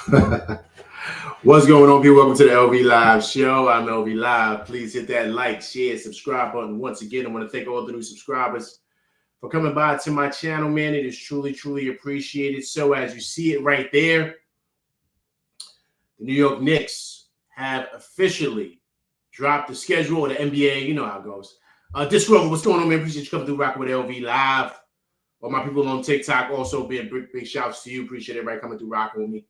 What's going on, people? Welcome to the LV Live Show. I'm LV Live. Please hit that like, share, subscribe button. Once again, I want to thank all the new subscribers for coming by to my channel, man. It is truly, truly appreciated. So as you see it right there, the New York Knicks have officially dropped the schedule of the NBA. You know how it goes. Discord, what's going on, man? Appreciate you coming through rocking with LV Live. All my people on TikTok also being big shouts to you. Appreciate everybody coming through rocking with me.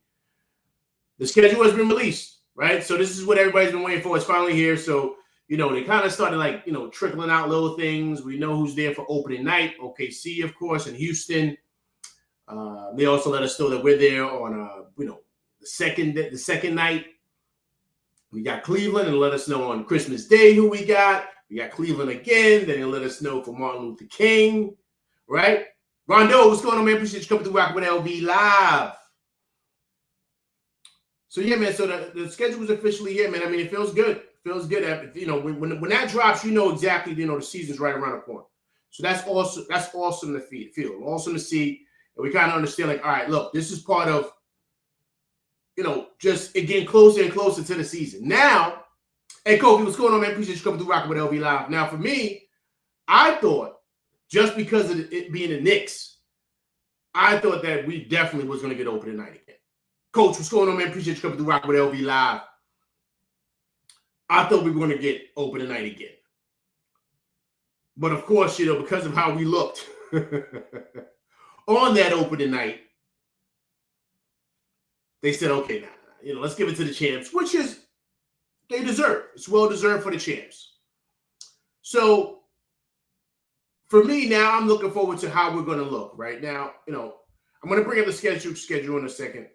The schedule has been released, right? So this is what everybody's been waiting for. It's finally here. So, they kind of started trickling out little things. We know who's there for opening night. OKC, of course, and Houston. They also let us know that we're there on, the second night. We got Cleveland, and let us know on Christmas Day who we got. We got Cleveland again. Then they let us know for Martin Luther King, right? Rondo, what's going on, man? Appreciate you coming through rocking with LV Live. So, yeah, man, so the schedule was officially here, man. I mean, it feels good. It feels good. When that drops, exactly, the season's right around the corner. So that's awesome to feel. Awesome to see. And we kind of understand, all right, look, this is part of, just it getting closer and closer to the season. Now, hey, Kofi, what's going on, man? Appreciate you coming through rocking with LV Live. Now, for me, I thought, just because of it being the Knicks, I thought that we definitely was going to get open tonight again. Coach, what's going on, man? Appreciate you coming through rocking with LV Live. I thought we were going to get open tonight again. But, of course, because of how we looked on that opening night, they said, okay, now, let's give it to the champs, which is they deserve. It's well-deserved for the champs. So, for me now, I'm looking forward to how we're going to look right now. I'm going to bring up the schedule in a second.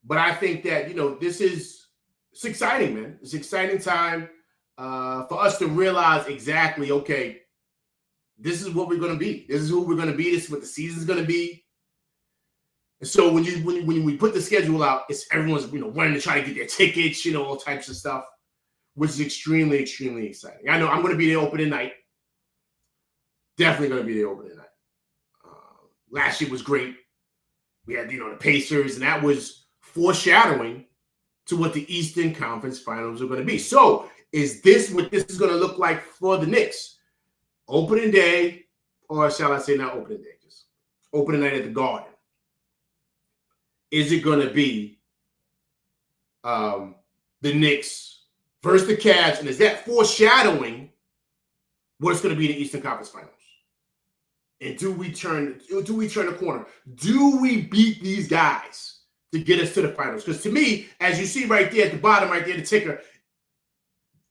But I think that, it's exciting, man. It's an exciting time for us to realize exactly, okay, this is what we're going to be. This is who we're going to be. This is what the season's going to be. And so when we put the schedule out, it's everyone's, wanting to try to get their tickets, all types of stuff, which is extremely, extremely exciting. I know I'm going to be there opening night. Definitely going to be there opening night. Last year was great. We had, the Pacers, and that was foreshadowing to what the Eastern Conference Finals are going to be. So, is this what this is going to look like for the Knicks? Opening day, or shall I say not opening day, just opening night at the Garden. Is it going to be the Knicks versus the Cavs, and is that foreshadowing what it's going to be in the Eastern Conference Finals? And do we turn the corner? Do we beat these guys to get us to the finals? Because to me, as you see right there at the bottom, right there, the ticker,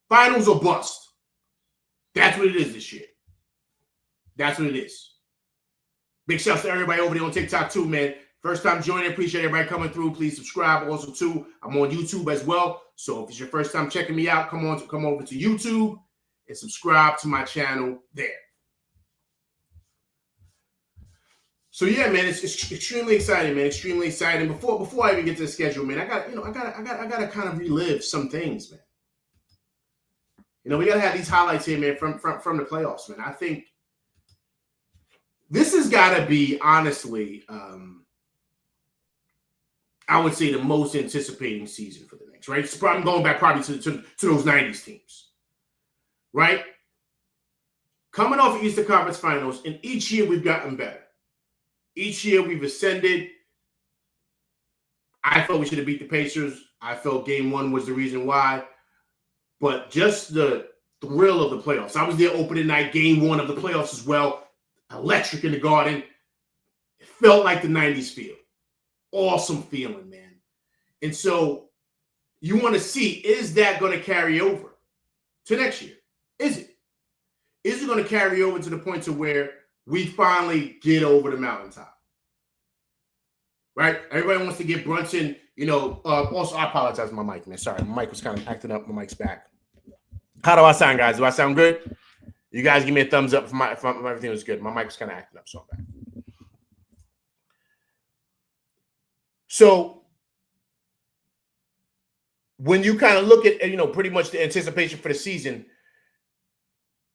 finals or bust. That's what it is this year. That's what it is. Big shouts to everybody over there on TikTok too, man. First time joining, appreciate everybody coming through. Please subscribe also too. I'm on YouTube as well. So if it's your first time checking me out, come over to YouTube and subscribe to my channel there. So yeah, man, it's extremely exciting, man. Extremely exciting. Before I even get to the schedule, man, I gotta kind of relive some things, man. We gotta have these highlights here, man, from the playoffs, man. I think this has gotta be, honestly, I would say the most anticipating season for the Knicks, right? I'm going back probably to those 90s teams, right? Coming off Eastern Conference Finals, and each year we've gotten better. Each year we've ascended. I felt we should have beat the Pacers. I felt game one was the reason why. But just the thrill of the playoffs. I was there opening night, game one of the playoffs as well. Electric in the Garden. It felt like the 90s feel. Awesome feeling, man. And so you want to see, is that going to carry over to next year? Is it? Is it going to carry over to the point to where we finally get over the mountaintop? Right? Everybody wants to get Brunson, also, I apologize for my mic, man. Sorry, my mic was kind of acting up. My mic's back. How do I sound, guys? Do I sound good? You guys give me a thumbs up if everything was good. My mic was kind of acting up, so I'm back. So when you kind of look at, pretty much the anticipation for the season,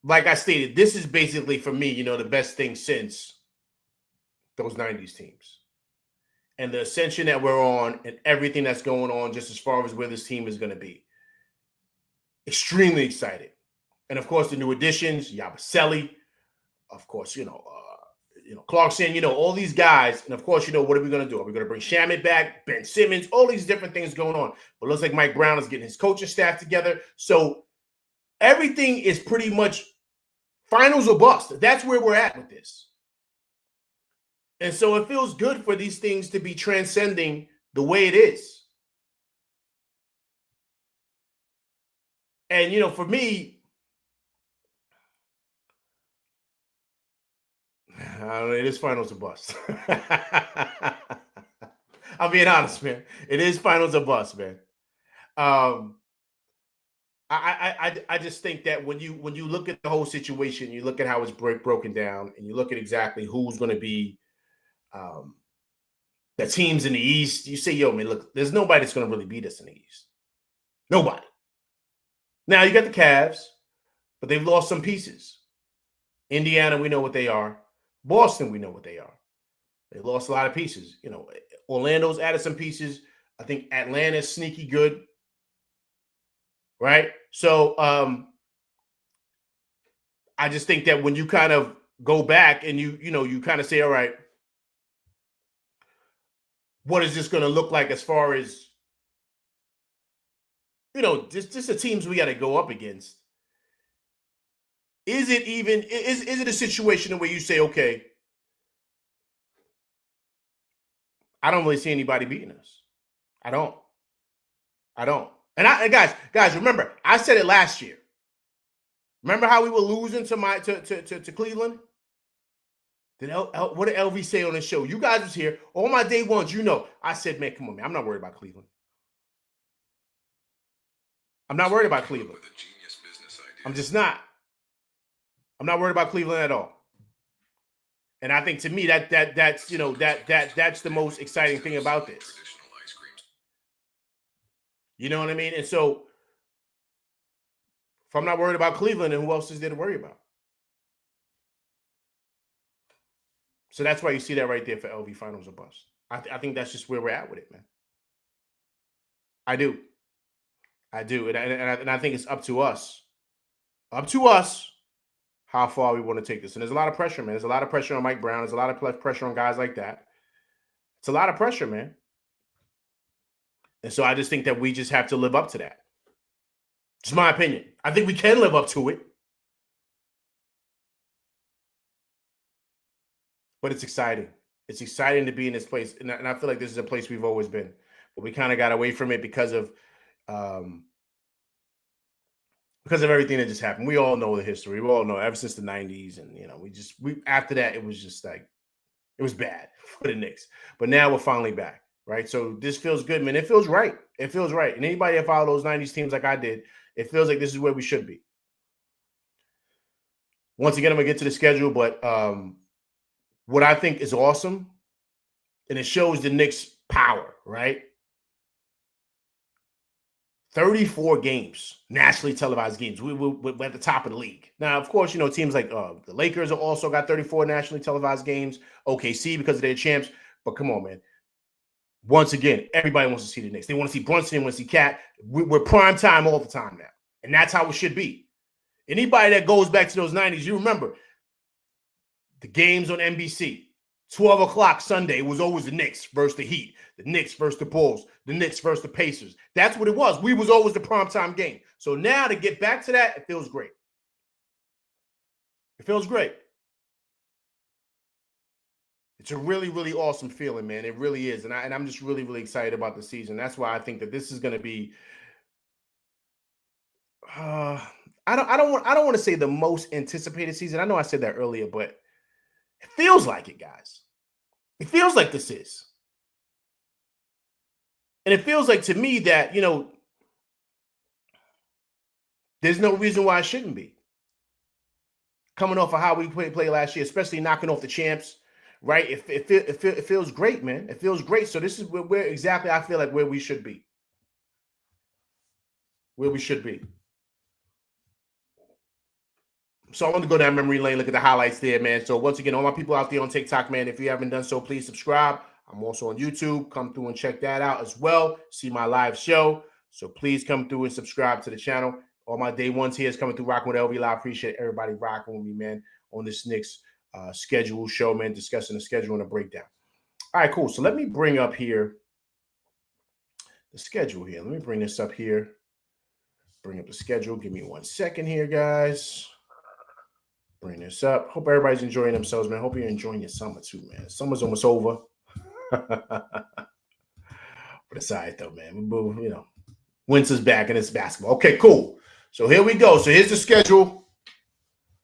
like I stated, this is basically, for me, the best thing since those 90s teams. and the ascension that we're on and everything that's going on just as far as where this team is going to be. Extremely excited. And of course, the new additions, Yabusele, of course, Clarkson, all these guys. And of course, what are we going to do? Are we going to bring Shamet back, Ben Simmons, all these different things going on? But it looks like Mike Brown is getting his coaching staff together. So everything is pretty much finals or bust. That's where we're at with this. And so it feels good for these things to be transcending the way it is. And, for me, it is finals or bust. I'm being honest, man. It is finals or bust, man. I just think that when you look at the whole situation, you look at how it's broken down, and you look at exactly who's going to be the teams in the East, you say, yo, man, look, there's nobody that's going to really beat us in the East. Nobody. Now, you got the Cavs, but they've lost some pieces. Indiana, we know what they are. Boston, we know what they are. They lost a lot of pieces. Orlando's added some pieces. I think Atlanta's sneaky good. Right? So I just think that when you kind of go back and you kind of say, all right, what is this going to look like as far as, just the teams we got to go up against? Is it a situation where you say, okay, I don't really see anybody beating us. I don't. And guys, remember, I said it last year. Remember how we were losing to Cleveland? Then what did LV say on the show? You guys was here. All my day ones, I said, man, come on, man. I'm not worried about Cleveland. I'm not worried about Cleveland. I'm just not. I'm not worried about Cleveland at all. And I think to me that's the most exciting thing about this. You know what I mean? And so if I'm not worried about Cleveland, then who else is there to worry about? So that's why you see that right there for LV finals or bust. I think that's just where we're at with it, man. I do. And I think it's up to us how far we want to take this. And there's a lot of pressure, man. There's a lot of pressure on Mike Brown. There's a lot of pressure on guys like that. It's a lot of pressure, man. And so I just think that we just have to live up to that. It's my opinion. I think we can live up to it. But it's exciting. It's exciting to be in this place. And I feel like this is a place we've always been. But we kind of got away from it because of everything that just happened. We all know the history. We all know ever since the 90s. And, after that, it was just like, it was bad for the Knicks. But now we're finally back, right? So this feels good, man. It feels right. It feels right. And anybody that followed those 90s teams like I did, it feels like this is where we should be. Once again, I'm going to get to the schedule, but what I think is awesome, and it shows the Knicks' power, right? 34 games, nationally televised games. We're at the top of the league. Now, of course, teams like the Lakers have also got 34 nationally televised games. OKC because they're champs. But come on, man. Once again, everybody wants to see the Knicks. They want to see Brunson. They want to see Cat. We're prime time all the time now. And that's how it should be. Anybody that goes back to those 90s, you remember the games on NBC. 12 o'clock Sunday, it was always the Knicks versus the Heat, the Knicks versus the Bulls, the Knicks versus the Pacers. That's what it was. We was always the primetime game. So now to get back to that, it feels great. It feels great. It's a really, really awesome feeling, man. It really is. And I'm just really, really excited about the season. That's why I think that this is going to be I don't want to say the most anticipated season. I know I said that earlier, but it feels like it, guys. It feels like this is. And it feels like to me that, there's no reason why it shouldn't be. Coming off of how we played last year, especially knocking off the champs, right? It feels great, man. It feels great. So this is where exactly I feel like where we should be. Where we should be. So I want to go down memory lane, look at the highlights there, man. So once again, all my people out there on TikTok, man, if you haven't done so, please subscribe. I'm also on YouTube. Come through and check that out as well. See my live show. So please come through and subscribe to the channel. All my day ones here is coming through rocking with LV Live. I appreciate everybody rocking with me, man, on this Knicks schedule show, man, discussing the schedule and a breakdown. All right, cool. So let me bring up here the schedule here. Let me bring this up here. Bring up the schedule. Give me 1 second here, guys. Bring this up. Hope everybody's enjoying themselves, man. Hope you're enjoying your summer too, man. Summer's almost over. But it's all right, though, man. You know, winter's back and it's basketball. Okay, cool. So here we go. So here's the schedule.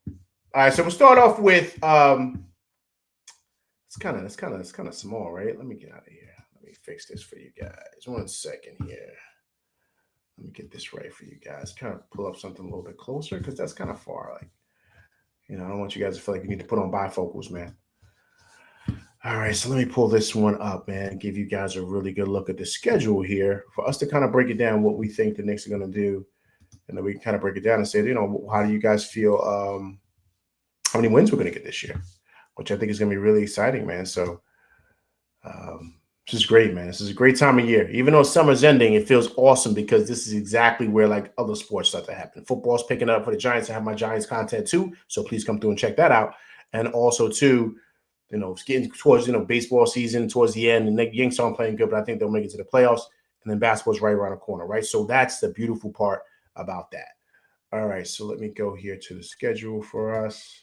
All right, so we'll start off with it's kind of small, right? Let me get out of here. Let me fix this for you guys. 1 second here. Let me get this right for you guys. Kind of pull up something a little bit closer because that's kind of far. Like, you know, I don't want you guys to feel like you need to put on bifocals, man. All right, so let me pull this one up, man, and give you guys a really good look at the schedule here for us to kind of break it down what we think the Knicks are going to do. And then we can kind of break it down and say, you know, how do you guys feel how many wins we're going to get this year, which I think is going to be really exciting, man. So this is great, man. This is a great time of year. Even though summer's ending, it feels awesome because this is exactly where like other sports start to happen. Football's picking up for the Giants. I have my Giants content too, so please come through and check that out. And also too, you know, it's getting towards, you know, baseball season towards the end, and the Yankees aren't playing good, but I think they'll make it to the playoffs. And then basketball's right around the corner, right? So that's the beautiful part about that. All right, so let me go here to the schedule for us.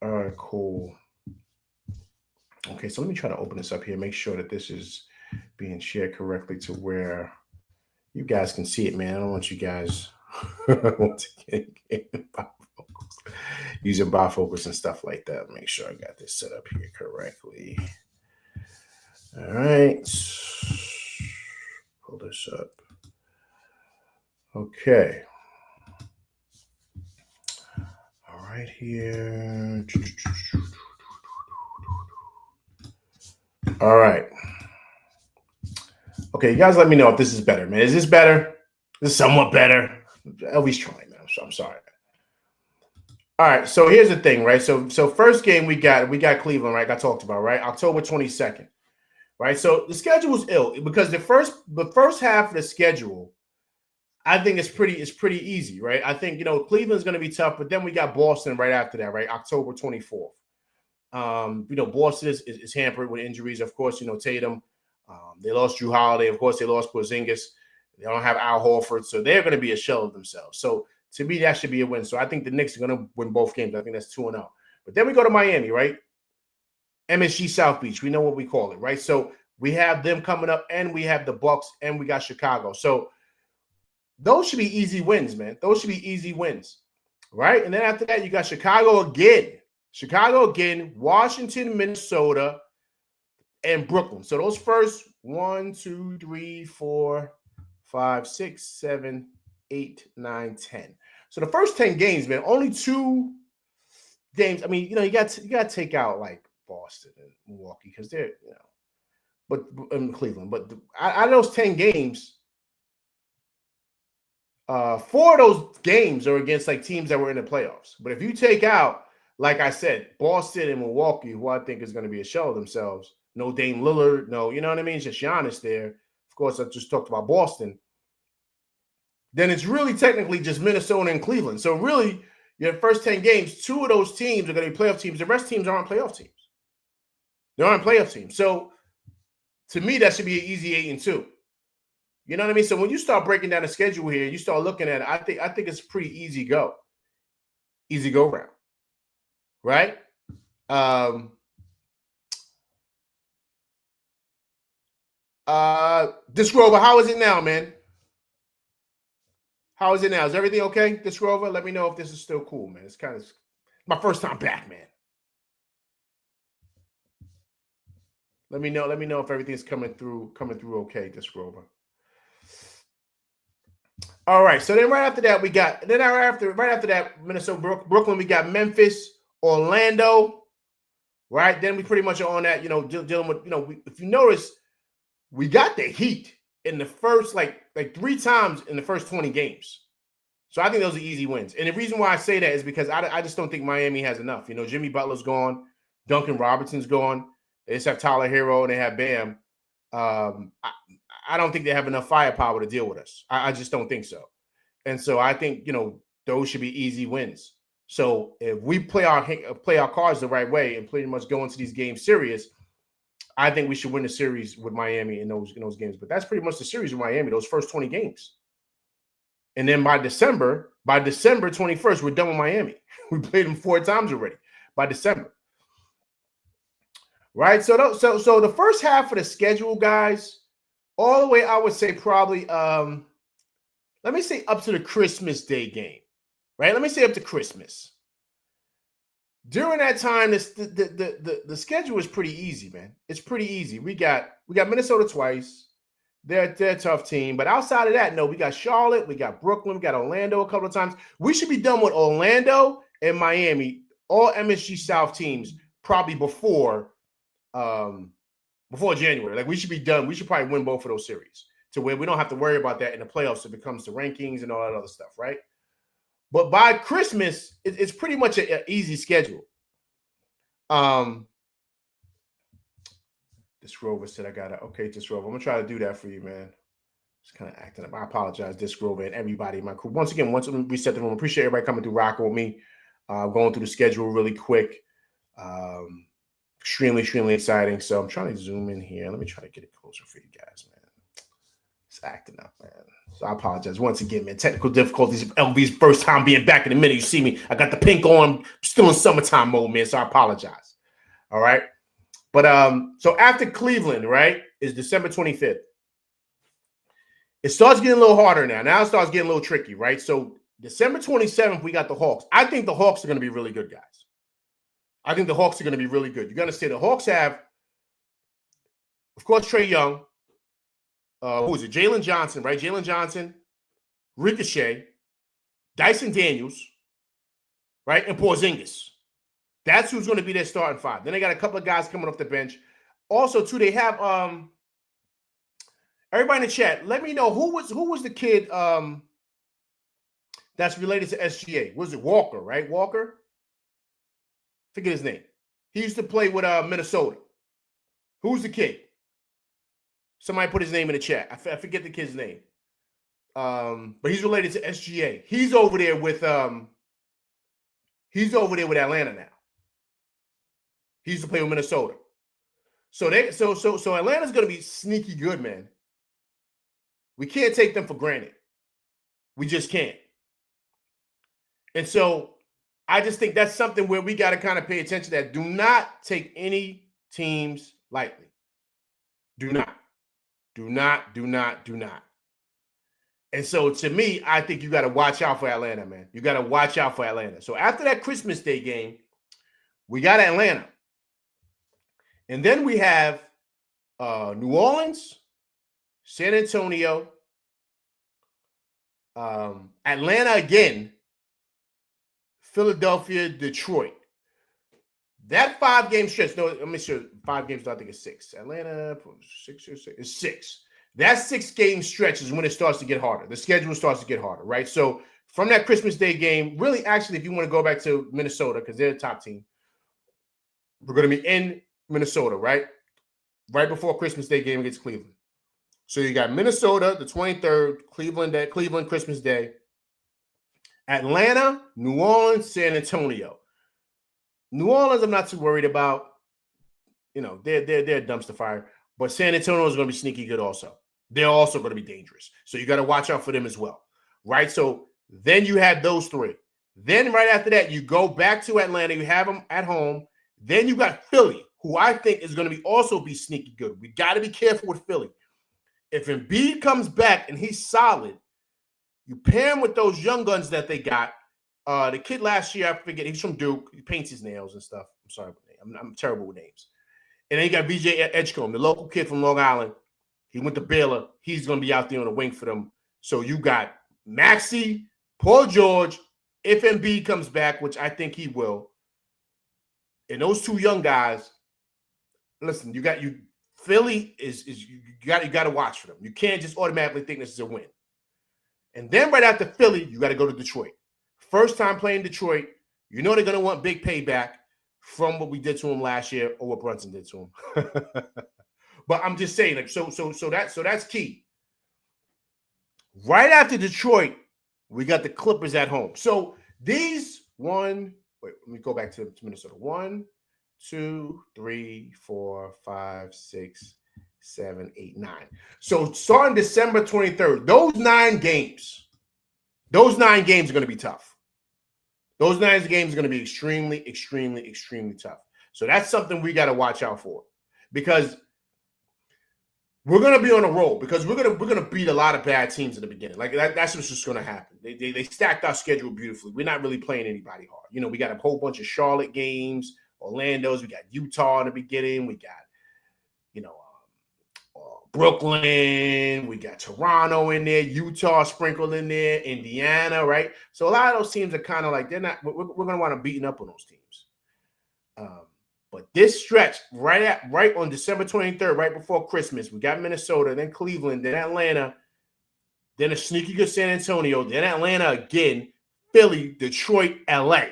All right, cool. Okay, so let me try to open this up here, make sure that this is being shared correctly to where you guys can see it, man. I don't want you guys using bifocals and stuff like that. Make sure I got this set up here correctly. All right. Pull this up. Okay. All right here. All right. Okay, you guys let me know if this is better, man. Is this better? This is somewhat better. LV's trying, man. I'm sorry. All right, so here's the thing, right? So first game we got Cleveland, right? I talked about, right? October 22nd, right? So the schedule was ill because the first half of the schedule, I think it's pretty easy, right? I think, you know, Cleveland's going to be tough, but then we got Boston right after that, right? October 24th. You know, Boston is hampered with injuries. Of course, you know, Tatum. They lost Drew Holiday. Of course, they lost Porzingis. They don't have Al Horford, so they're going to be a shell of themselves. So to me, that should be a win. So I think the Knicks are going to win both games. I think that's 2-0. But then we go to Miami, right? MSG South Beach. We know what we call it, right? So we have them coming up, and we have the Bucks, and we got Chicago. So those should be easy wins, man. Those should be easy wins, right? And then after that, you got Chicago again, Washington, Minnesota, and Brooklyn. So those first 1, 2, 3, 4, 5, 6, 7, 8, 9, 10. So the first 10 games, man, only 2 games. I mean, you know, you got to take out like Boston and Milwaukee because they're, you know, but in Cleveland. But out of those 10 games, 4 of those games are against like teams that were in the playoffs. But if you take out, like I said, Boston and Milwaukee, who I think is going to be a shell of themselves, no Dame Lillard, no, you know what I mean? It's just Giannis there. Of course, I just talked about Boston. Then it's really technically just Minnesota and Cleveland. So really, your first 10 games, 2 of those teams are going to be playoff teams. The rest teams aren't playoff teams. They aren't playoff teams. So to me, that should be an easy 8-2. You know what I mean? So when you start breaking down the schedule here, you start looking at it, I think it's pretty easy go round, right? This Grover, how is it now, man? How is it now? Is everything okay? This Grover, let me know if this is still cool, man. It's kind of my first time back, man. Let me know if everything's coming through okay, this Grover. All right, so then right after that, right after that, Minnesota, Brooklyn, we got Memphis, Orlando, right? Then we pretty much are on that, you know, dealing with, you know, if you notice, we got the Heat in the first, like 3 times in the first 20 games. So I think those are easy wins. And the reason why I say that is because I just don't think Miami has enough. You know, Jimmy Butler's gone. Duncan Robinson's gone. They just have Tyler Hero and they have Bam. I don't think they have enough firepower to deal with us. I just don't think so. And so I think, those should be easy wins. So if we play our cards the right way and pretty much go into these games serious, I think we should win the series with Miami in those games. But that's pretty much the series with Miami, those first 20 games. And then by December 21st, we're done with Miami. We played them 4 times already by December. Right? So the first half of the schedule, guys, all the way, I would say probably, let me say up to the Christmas Day game, right? Let me say up to Christmas. During that time, the schedule is pretty easy, man. It's pretty easy. We got Minnesota twice. They're a tough team. But outside of that, no, we got Charlotte, we got Brooklyn, we got Orlando a couple of times. We should be done with Orlando and Miami, all MSG South teams, probably before January. Like, we should be done. We should probably win both of those series to where we don't have to worry about that in the playoffs. It becomes the rankings and all that other stuff, right? But by Christmas, it's pretty much an easy schedule. Disc Rover said I got it. Okay, Disc Rover. I'm going to try to do that for you, man. Just kind of acting up. I apologize, Disc Rover, and everybody in my crew. Once again, once we reset the room, appreciate everybody coming through, rocking with me, going through the schedule really quick. Extremely, extremely exciting. So I'm trying to zoom in here. Let me try to get it closer for you guys, man. It's acting up, man. So I apologize once again, man. Technical difficulties. LV's first time being back in a minute. You see me. I got the pink on. Still in summertime mode, man. So I apologize. All right. But so after Cleveland, right, is December 25th. It starts getting a little harder now. Now it starts getting a little tricky, right? So December 27th, we got the Hawks. I think the Hawks are going to be really good, guys. I think the Hawks are going to be really good. You're going to say the Hawks have, of course, Trae Young. Who is it? Jalen Johnson, right? Jalen Johnson, Ricochet, Dyson Daniels, right? And Porzingis. That's who's going to be their starting 5. Then they got a couple of guys coming off the bench. Also, too, they have everybody in the chat. Let me know who was the kid that's related to SGA. Was it Walker, right? Walker? Forget his name. He used to play with Minnesota. Who's the kid? Somebody put his name in the chat. I forget the kid's name. But he's related to SGA. He's over there with Atlanta now. He used to play with Minnesota. So Atlanta's going to be sneaky good, man. We can't take them for granted. We just can't. And so I just think that's something where we got to kind of pay attention to that. Do not take any teams lightly. Do not. Do not. And so to me, I think you got to watch out for Atlanta, man. You got to watch out for Atlanta. So after that Christmas Day game, we got Atlanta. And then we have New Orleans, San Antonio, Atlanta again, Philadelphia, Detroit. That 5-game stretch, no, let me sure 5 games, I think it's 6. Atlanta, 6 or 6, it's 6. That 6-game stretch is when it starts to get harder. The schedule starts to get harder, right? So from that Christmas Day game, really, actually, if you want to go back to Minnesota, because they're the top team, we're going to be in Minnesota, right? Right before Christmas Day game against Cleveland. So you got Minnesota, the 23rd, Cleveland, Christmas Day, Atlanta, New Orleans, San Antonio. New Orleans, I'm not too worried about. You know, they're a dumpster fire. But San Antonio is going to be sneaky good also. They're also going to be dangerous. So you got to watch out for them as well, right? So then you have those 3. Then right after that, you go back to Atlanta. You have them at home. Then you got Philly, who I think is going to also be sneaky good. We got to be careful with Philly. If Embiid comes back and he's solid, you pair him with those young guns that they got. The kid last year, I forget, he's from Duke. He paints his nails and stuff. I'm sorry, I'm terrible with names. And then you got BJ Edgecombe, the local kid from Long Island. He went to Baylor. He's going to be out there on the wing for them. So you got Maxey, Paul George, if Embiid comes back, which I think he will. And those 2 young guys, listen, Philly you got to watch for them. You can't just automatically think this is a win. And then right after Philly, you got to go to Detroit. First time playing Detroit, you know they're going to want big payback. from what we did to him last year or what Brunson did to him. But I'm just saying, like, so that's key. Right after Detroit, we got the Clippers at home. So these let me go back to Minnesota. 1, 2, 3, 4, 5, 6, 7, 8, 9. So starting December 23rd, those 9 games are going to be tough. Those 9 games are going to be extremely, extremely, extremely tough. So that's something we got to watch out for, because we're going to be on a roll, because we're going to beat a lot of bad teams in the beginning. Like that's what's just going to happen. They stacked our schedule beautifully. We're not really playing anybody hard. You know, we got a whole bunch of Charlotte games, Orlando's, we got Utah in the beginning, we got, you know, Brooklyn, we got Toronto in there, Utah sprinkled in there, Indiana, right? So a lot of those teams are kind of like, we're going to want to beating up on those teams. But this stretch, right on December 23rd, right before Christmas, we got Minnesota, then Cleveland, then Atlanta, then a sneaky good San Antonio, then Atlanta again, Philly, Detroit, LA.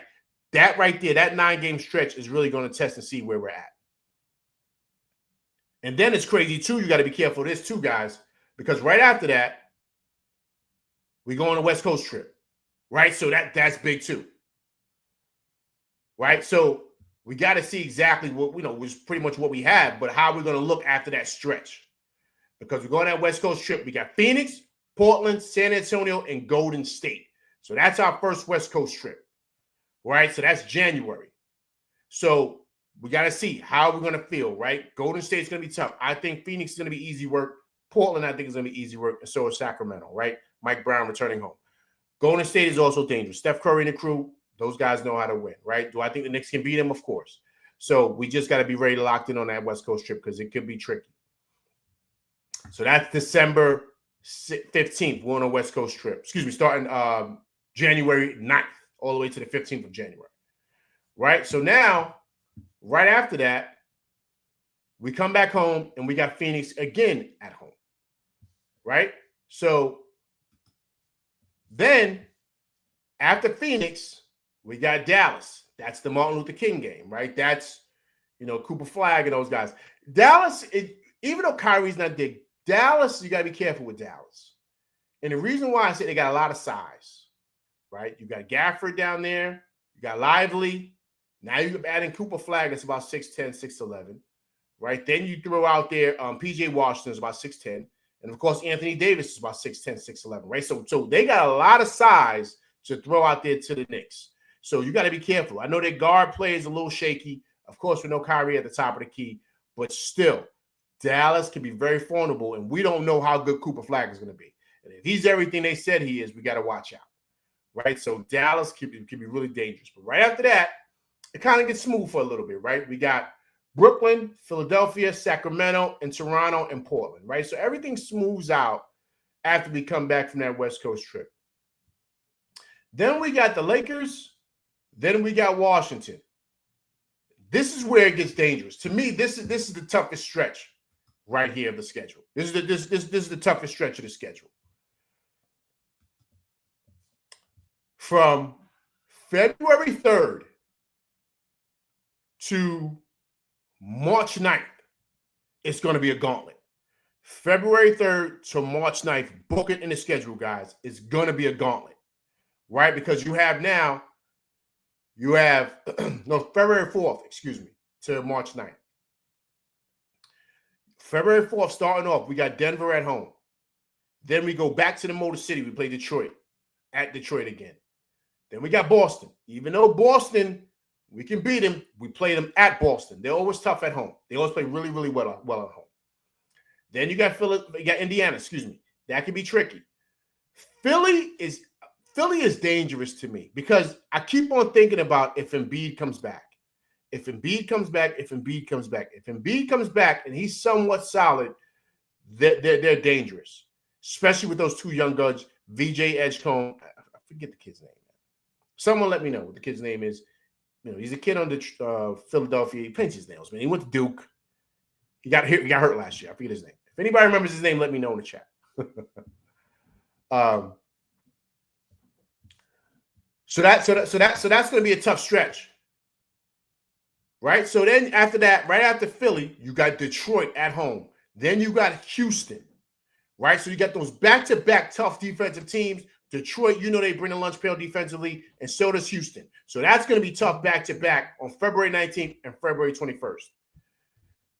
That right there, that 9-game stretch is really going to test and see where we're at. And then it's crazy, too. You got to be careful of this, too, guys, because right after that, we go on a West Coast trip, right? So that's big, too, right? So we got to see exactly what, was pretty much what we have, but how we're going to look after that stretch. Because we're going on that West Coast trip. We got Phoenix, Portland, San Antonio, and Golden State. So that's our first West Coast trip, right? So that's January. So we got to see how we're going to feel, right? Golden State's going to be tough. I think Phoenix is going to be easy work. Portland, I think, is going to be easy work, and so is Sacramento, right? Mike Brown returning home. Golden State is also dangerous. Steph Curry and the crew, those guys know how to win, right? Do I think the Knicks can beat them? Of course. So we just got to be ready to lock in on that West Coast trip, because it could be tricky. So that's December 15th. We're on a West Coast trip. Excuse me, starting January 9th all the way to the 15th of January, right? So now, right after that, we come back home and we got Phoenix again at home, right? So then after Phoenix, we got Dallas. That's the Martin Luther King game, right? That's, Cooper Flagg and those guys. Dallas, even though Kyrie's not there, Dallas, you got to be careful with Dallas. And the reason why I say they got a lot of size, right? You got Gafford down there. You got Lively. Now you're adding Cooper Flagg, that's about 6'10", 6'11", right? Then you throw out there P.J. Washington is about 6'10", and of course Anthony Davis is about 6'10", 6'11", right? So they got a lot of size to throw out there to the Knicks. So you got to be careful. I know their guard play is a little shaky. Of course, we know Kyrie at the top of the key, but still, Dallas can be very formidable, and we don't know how good Cooper Flagg is going to be. And if he's everything they said he is, we got to watch out, right? So Dallas can be really dangerous. But right after that, it kind of gets smooth for a little bit, right? We got Brooklyn, Philadelphia, Sacramento, and Toronto, and Portland, right? So everything smooths out after we come back from that West Coast trip. Then we got the Lakers. Then we got Washington. This is where it gets dangerous. To me, this is the toughest stretch right here of the schedule. This is the toughest stretch of the schedule. From February 3rd to March 9th, it's going to be a gauntlet. February 3rd to March 9th, book it in the schedule, guys. It's going to be a gauntlet, right? Because February 4th, to March 9th. February 4th, starting off, we got Denver at home. Then we go back to the Motor City. We play Detroit, at Detroit again. Then we got Boston. Even though Boston, we can beat them, we play them at Boston. They're always tough at home. They always play really, really well at home. Then you got Indiana, That can be tricky. Philly is dangerous to me, because I keep on thinking about if Embiid comes back. If Embiid comes back and he's somewhat solid, they're dangerous, especially with those two young guns, VJ Edgecombe. I forget the kid's name. Someone let me know what the kid's name is. He's a kid on the Philadelphia. He paints his nails, man. He went to Duke. He got hurt last year. I forget his name. If anybody remembers his name, let me know in the chat. So that's going to be a tough stretch. right? So then after that, right after Philly, you got Detroit at home. Then you got Houston, right? So you got those back-to-back tough defensive teams. Detroit, you know they bring the lunch pail defensively, and so does Houston. So that's going to be tough back-to-back on February 19th and February 21st.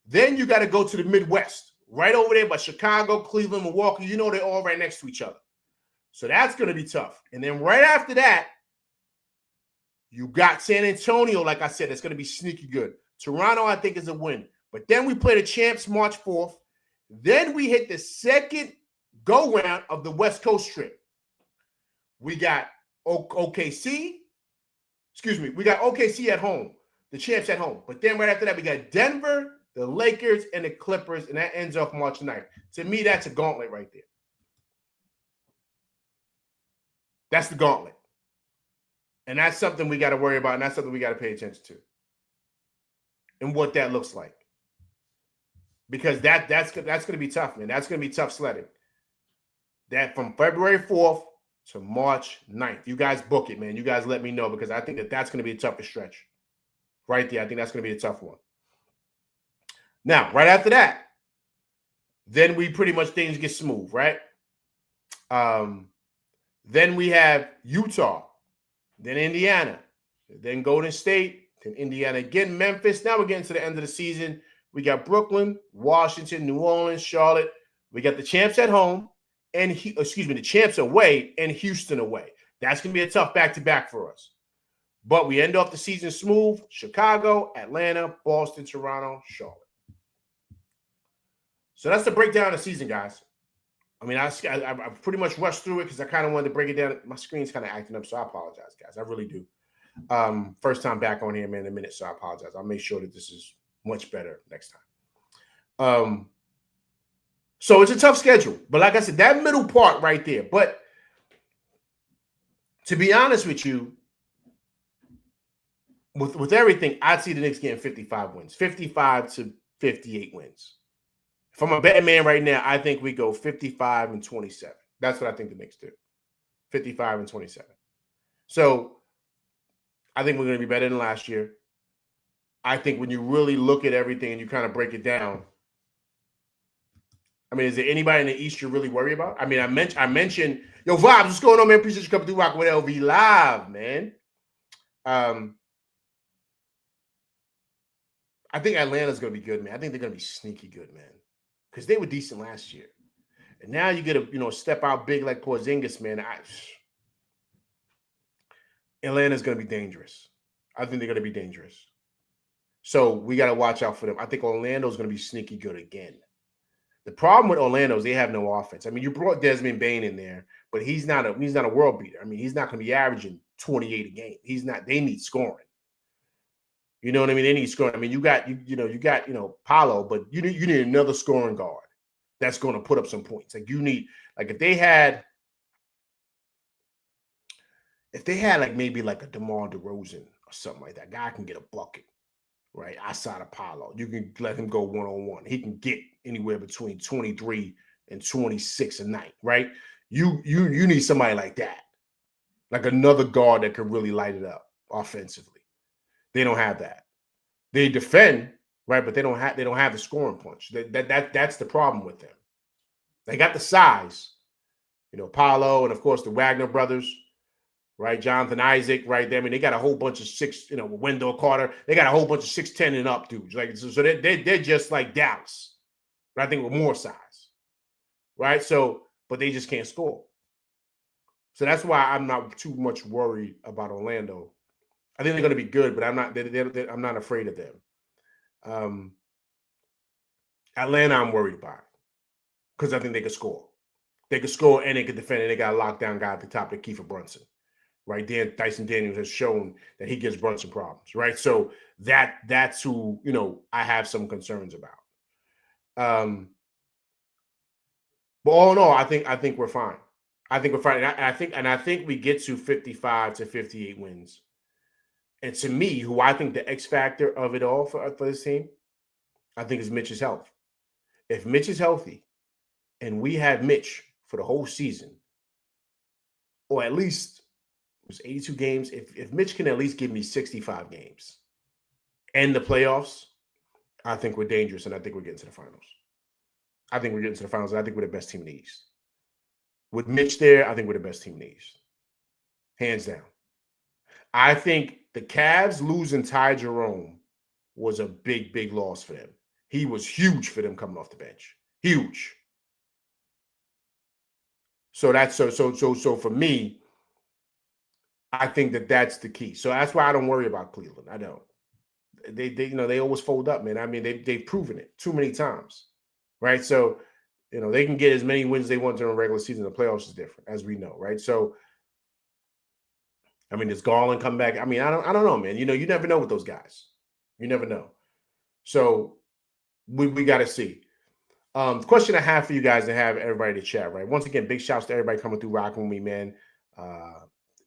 Then you got to go to the Midwest, right over there by Chicago, Cleveland, Milwaukee. You know they're all right next to each other. So that's going to be tough. And then right after that, you got San Antonio, like I said, it's going to be sneaky good. Toronto, I think, is a win. But then we play the champs March 4th. Then we hit the second go-round of the West Coast trip. We got OKC. Excuse me. We got OKC at home, the champs at home. But then right after that, we got Denver, the Lakers, and the Clippers, and that ends off March 9th. To me, that's a gauntlet right there. That's the gauntlet. And that's something we got to worry about, and that's something we got to pay attention to and what that looks like. Because that's going to be tough, man. That's going to be tough sledding. That from February 4th to March 9th. You guys book it, man. You guys let me know, because I think that's going to be a tougher stretch. Right there. I think that's going to be a tough one. Now, right after that, then we pretty much things get smooth, right? Then we have Utah, then Indiana, then Golden State, then Indiana again, Memphis. Now we're getting to the end of the season. We got Brooklyn, Washington, New Orleans, Charlotte. We got the champs at home, and the champs away and Houston away. That's going to be a tough back-to-back for us. But we end off the season smooth. Chicago, Atlanta, Boston, Toronto, Charlotte. So that's the breakdown of the season, guys. I mean, I pretty much rushed through it because I kind of wanted to break it down. My screen's kind of acting up, so I apologize, guys. I really do. First time back on here, man, in a minute, so I apologize. I'll make sure that this is much better next time. So it's a tough schedule. But like I said, that middle part right there. But to be honest with you, with everything, I'd see the Knicks getting 55 wins, 55 to 58 wins. If I'm a betting man right now, I think we go 55 and 27. That's what I think the Knicks do. 55 and 27. So I think we're going to be better than last year. I think when you really look at everything and you kind of break it down, I mean, is there anybody in the East you really worry about? I mean, I mentioned, yo, Vibes, what's going on, man? Appreciate you coming through Rock with LV Live, man. I think Atlanta's going to be good, man. I think they're going to be sneaky good, man, because they were decent last year. And now you get a step out big like Porzingis, man. Atlanta's going to be dangerous. I think they're going to be dangerous. So we got to watch out for them. I think Orlando's going to be sneaky good again. The problem with Orlando is they have no offense. I mean, you brought Desmond Bane in there, but he's not a world beater. I mean, he's not going to be averaging 28 a game. He's not. They need scoring. You know what I mean? They need scoring. I mean, you got Paolo, but you need another scoring guard that's going to put up some points. Like you need, like if they had like maybe like a DeMar DeRozan or something like that, guy can get a bucket, right? Outside of Paolo, you can let him go one-on-one. He can get anywhere between 23 and 26 a night, right? You need somebody like that, like another guard that can really light it up offensively. They don't have that. They defend, right, but they don't have the scoring punch. That's the problem with them. They got the size, Paolo, and of course the Wagner brothers, right? Jonathan Isaac, right there. I mean, they got a whole bunch of Wendell Carter. They got a whole bunch of 6'10" and up dudes. Like so they're just like Dallas, but I think with more size, right? So, but they just can't score. So that's why I'm not too much worried about Orlando. I think they're going to be good, but I'm not afraid of them. Atlanta, I'm worried about because I think they could score. They could score and they could defend, and they got a lockdown guy at the top, like Kiefer Brunson, right? Dyson Daniels has shown that he gives Brunson problems, right? So that's who I have some concerns about. But all in all, I think we're fine. I think we're fine, and I think we get to 55 to 58 wins. And to me, who I think the X factor of it all for this team, I think is Mitch's health. If Mitch is healthy and we have Mitch for the whole season, or at least it was 82 games, if Mitch can at least give me 65 games, and the playoffs, I think we're dangerous, and I think we're getting to the finals. I think we're getting to the finals, and I think we're the best team in the East. With Mitch there, I think we're the best team in the East. Hands down. I think the Cavs losing Ty Jerome was a big, big loss for them. He was huge for them coming off the bench. Huge. So that's so for me, I think that's the key. So that's why I don't worry about Cleveland. I don't. They always fold up, man. I mean, they've proven it too many times, right? So, they can get as many wins as they want during the regular season. The playoffs is different, as we know, right? So, I mean, does Garland come back? I mean, I don't know, man. You never know with those guys. You never know. So we got to see. The question I have for you guys to have everybody to chat, right? Once again, big shouts to everybody coming through rocking with me, man.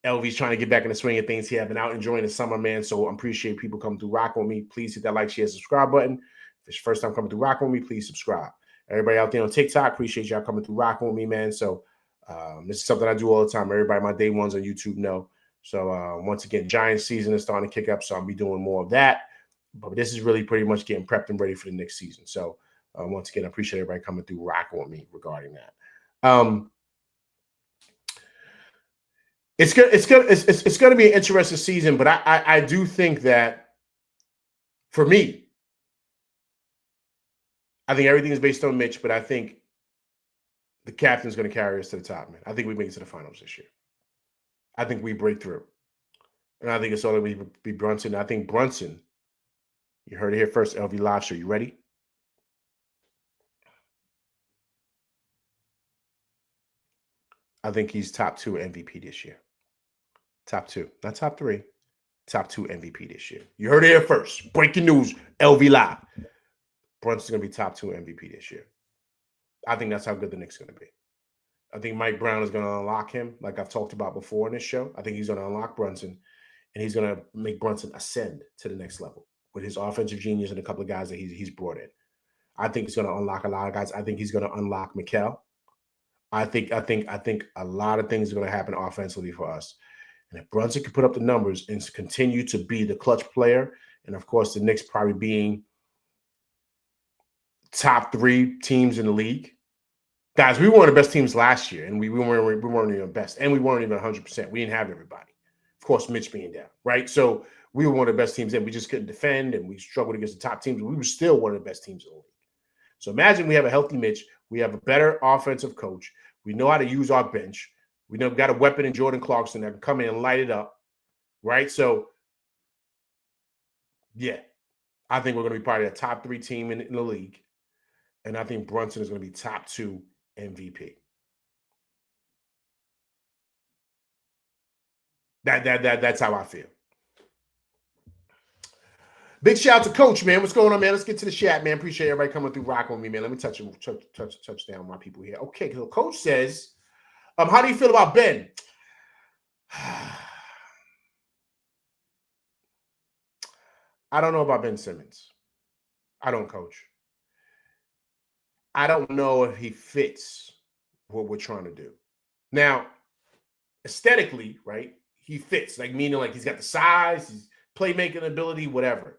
LV's trying to get back in the swing of things. He have been out enjoying the summer, man. So I appreciate people coming through rocking with me. Please hit that like, share, subscribe button. If it's your first time coming through rocking with me, please subscribe. Everybody out there on TikTok, appreciate y'all coming through rocking with me, man. So this is something I do all the time. Everybody, my day ones on YouTube know. So once again, Giants season is starting to kick up, so I'll be doing more of that. But this is really pretty much getting prepped and ready for the next season. So once again, I appreciate everybody coming through rocking with me regarding that. It's going to be an interesting season, but I do think that for me, I think everything is based on Mitch, but I think the captain's going to carry us to the top, man. I think we make it to the finals this year. I think we break through. And I think it's all going to be Brunson. I think Brunson, you heard it here first, LV Live Show. You ready? I think he's top 2 MVP this year. Top 2, not top 3. Top 2 MVP this year. You heard it here first. Breaking news, LV Live. Brunson's going to be top 2 MVP this year. I think that's how good the Knicks are going to be. I think Mike Brown is going to unlock him, like I've talked about before in this show. I think he's going to unlock Brunson, and he's going to make Brunson ascend to the next level with his offensive genius and a couple of guys that he's brought in. I think he's going to unlock a lot of guys. I think he's going to unlock Mikal. I think a lot of things are going to happen offensively for us. And if Brunson can put up the numbers and continue to be the clutch player, and of course the Knicks probably being top 3 teams in the league. Guys, we were one of the best teams last year, and we weren't even best, and we weren't even 100%. We didn't have everybody. Of course, Mitch being down, right? So we were one of the best teams, and we just couldn't defend, and we struggled against the top teams. We were still one of the best teams in the league. So imagine we have a healthy Mitch. We have a better offensive coach. We know how to use our bench. We know we've got a weapon in Jordan Clarkson that can come in and light it up, right? So, yeah, I think we're going to be probably a top 3 team in the league, and I think Brunson is going to be top 2 MVP. That's how I feel. Big shout out to Coach, man. What's going on, man? Let's get to the chat, man. Appreciate everybody coming through, rocking with me, man. Let me touch down my people here. Okay, so Coach says, how do you feel about Ben? I don't know about Ben Simmons. I don't, Coach. I don't know if he fits what we're trying to do. Now, aesthetically, right, he fits, like meaning like he's got the size, his playmaking ability, whatever.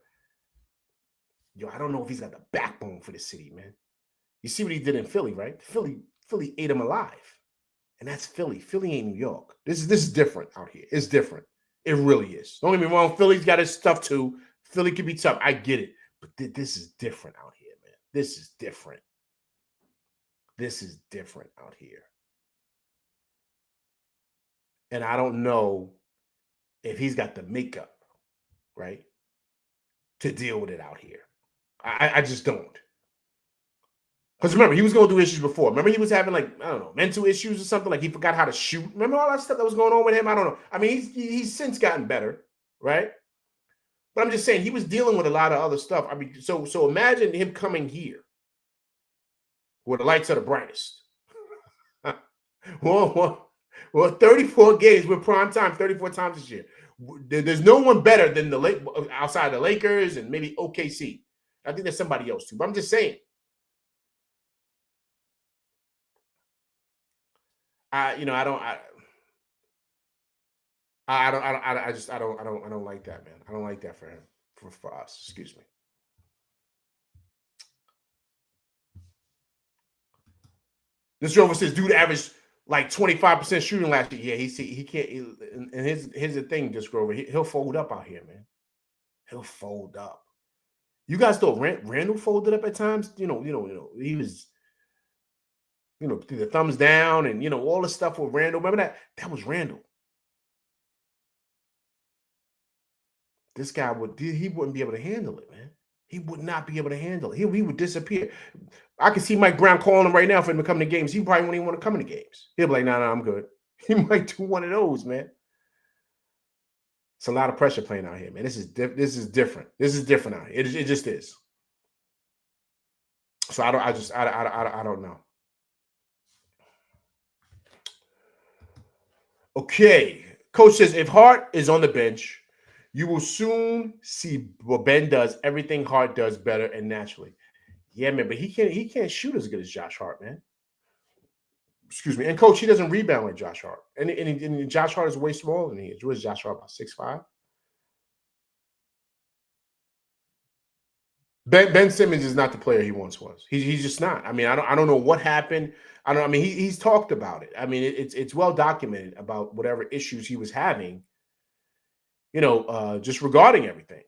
Yo, I don't know if he's got the backbone for the city, man. You see what he did in Philly, right? Philly ate him alive. And that's Philly. Philly ain't New York. This is different out here. It's different. It really is. Don't get me wrong. Philly's got his stuff too. Philly can be tough. I get it. But this is different out here, man. This is different. This is different out here. And I don't know if he's got the makeup, right, to deal with it out here. I just don't. Because remember, he was going through issues before. Remember, he was having, like, I don't know, mental issues or something. Like, he forgot how to shoot. Remember all that stuff that was going on with him? I don't know. I mean, he's since gotten better, right? But I'm just saying, he was dealing with a lot of other stuff. I mean, so imagine him coming here where the lights are the brightest. well, 34 games with prime time, 34 times this year. There's no one better than outside the Lakers and maybe OKC. I think there's somebody else too. But I'm just saying. I don't like that, man. I don't like that for him. for us. Excuse me. This Rover says, dude averaged like 25% shooting last year. Yeah, he can't. And here's the thing, this Grover. He'll fold up out here, man. He'll fold up. You guys thought Randall folded up at times. He was, the thumbs down and all the stuff with Randall. Remember that? That was Randall. This guy wouldn't be able to handle it, man. He would not be able to handle it. He would disappear. I can see Mike Brown calling him right now for him to come to games. He probably won't even want to come to games. He'll be like, no, I'm good. He might do one of those, man. It's a lot of pressure playing out here, man. This is different. This is different out here. It just is. So I don't know. Okay. Coach says if Hart is on the bench, you will soon see what Ben does. Everything Hart does better and naturally. Yeah, man, but he can't shoot as good as Josh Hart, man. Excuse me. And coach, he doesn't rebound like Josh Hart. And Josh Hart is way smaller than he is. What is Josh Hart, about 6'5"? Ben Simmons is not the player he once was. He's just not. I mean, I don't know what happened. I mean, he's talked about it. I mean, it's well documented about whatever issues he was having. Just regarding everything.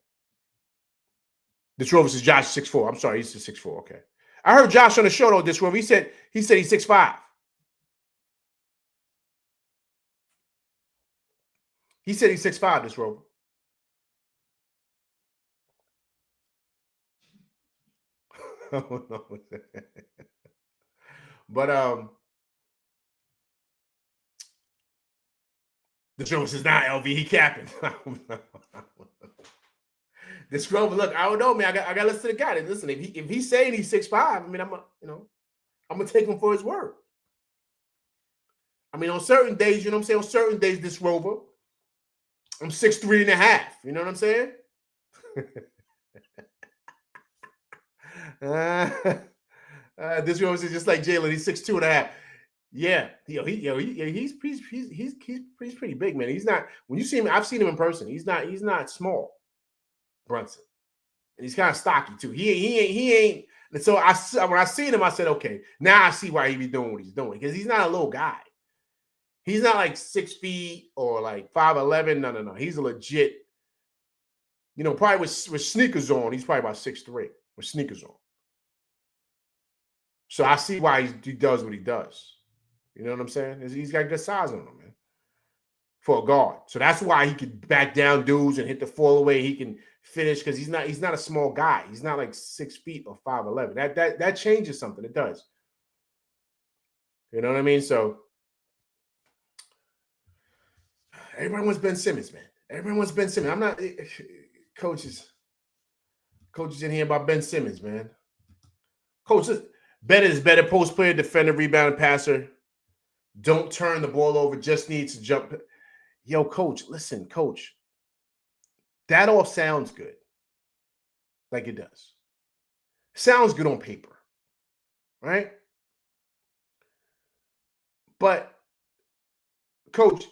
This Rover says Josh 6'4". I'm sorry, he's 6'4". Okay. I heard Josh on the show though. This Rover, he said he's 6'5". He said he's 6'5", this Rover. But the Rover says, nah, LV, he capping. This Rover, look, I don't know, man. I gotta listen to the guy. Listen, if he's saying he's 6'5", I mean, I'm gonna take him for his word. I mean, on certain days, you know what I'm saying? On certain days, this Rover, I'm 6'3.5". You know what I'm saying? This Rover is just like Jalen. He's 6'2.5". Yeah, he's pretty big, man. He's not. When you see him, I've seen him in person. He's not small, Brunson, and he's kind of stocky too. He ain't. And so when I seen him, I said, okay, now I see why he be doing what he's doing, because he's not a little guy. He's not like 6 feet or like 5'11". No. He's a legit. Probably with sneakers on, he's probably about 6'3" with sneakers on. So I see why he does what he does. You know what I'm saying? He's got good size on him, man, for a guard. So that's why he can back down dudes and hit the fall away. He can finish because he's not a small guy. He's not like 6 feet or 5'11". That changes something. It does. You know what I mean? So everybody wants Ben Simmons, man. Everyone wants Ben Simmons. I'm not coaches in here about Ben Simmons, man. Coaches, Ben is better post player, defender, rebounder, passer. Don't turn the ball over. Just needs to jump. Yo, coach, listen, coach. That all sounds good. Like it does. Sounds good on paper. Right? But coach,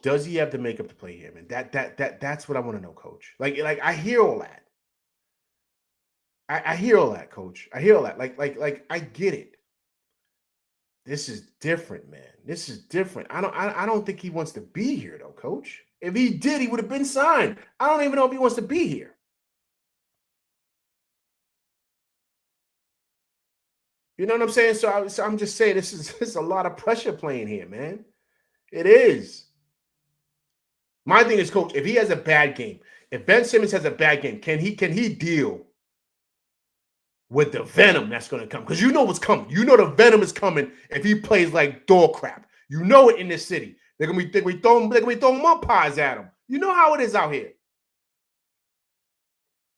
does he have the makeup to play here, man? That's what I want to know, coach. Like I hear all that. I hear all that, coach. I hear all that. Like I get it. This is different, man. This is different. I don't think he wants to be here, though, coach. If he did, he would have been signed. I don't even know if he wants to be here. You know what I'm saying? So I'm just saying this is a lot of pressure playing here, man. It is. My thing is, coach, if he has a bad game, if Ben Simmons has a bad game, can he deal with the venom that's going to come? Because you know what's coming. You know the venom is coming if he plays like dog crap. You know it in this city. They're gonna be throwing mud pies at him. You know how it is out here.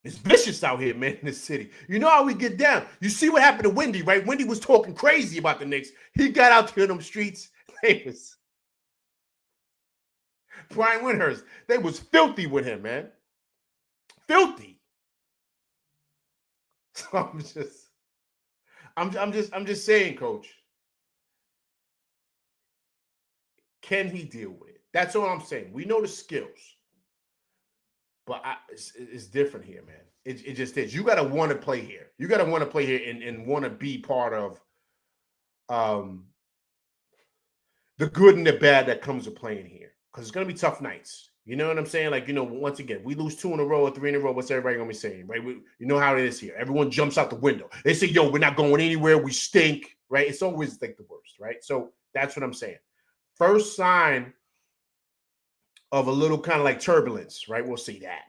It's vicious out here, man, in this city. You know how we get down. You see what happened to Wendy, right? Wendy was talking crazy about the Knicks. He got out there in them streets. They was Brian Windhurst. They was filthy with him, man. Filthy. So I'm just saying, coach. Can he deal with it? That's all I'm saying. We know the skills. But it's different here, man. It just is. You got to want to play here. You got to want to play here and want to be part of the good and the bad that comes with playing here. Because it's going to be tough nights. You know what I'm saying? Like, once again, we lose 2 in a row or 3 in a row. What's everybody going to be saying, right? You know how it is here. Everyone jumps out the window. They say, yo, we're not going anywhere. We stink, right? It's always like the worst, right? So that's what I'm saying. First sign of a little kind of like turbulence, right? We'll see that.